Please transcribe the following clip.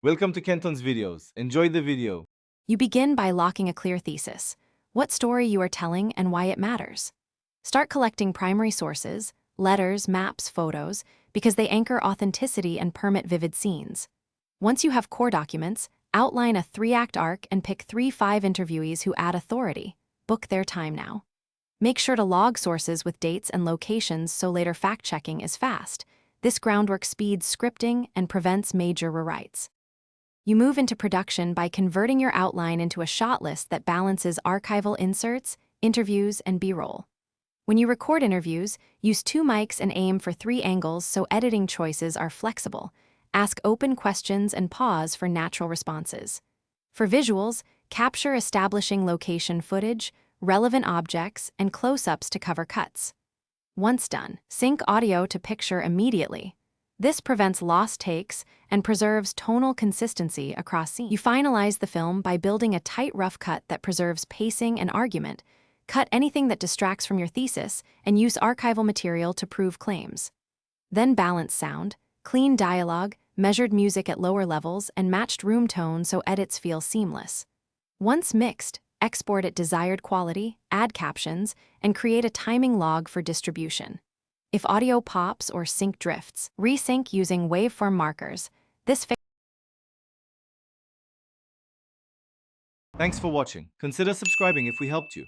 Welcome to Kenton's videos. Enjoy the video. You begin by locking a clear thesis, what story you are telling and why it matters. Start collecting primary sources, letters, maps, photos, because they anchor authenticity and permit vivid scenes. Once you have core documents, outline a 3-act arc and pick 3-5 interviewees who add authority. Book their time now. Make sure to log sources with dates and locations so later fact-checking is fast. This groundwork speeds scripting and prevents major rewrites. You move into production by converting your outline into a shot list that balances archival inserts, interviews, and B-roll. When you record interviews, use 2 mics and aim for 3 angles so editing choices are flexible. Ask open questions and pause for natural responses. For visuals, capture establishing location footage, relevant objects, and close-ups to cover cuts. Once done, sync audio to picture immediately. This prevents lost takes and preserves tonal consistency across scenes. You finalize the film by building a tight rough cut that preserves pacing and argument. Cut anything that distracts from your thesis and use archival material to prove claims. Then balance sound, clean dialogue, measured music at lower levels, and matched room tone so edits feel seamless. Once mixed, export at desired quality, add captions, and create a timing log for distribution. If audio pops or sync drifts, resync using waveform markers. Thanks for watching. Consider subscribing if we helped you.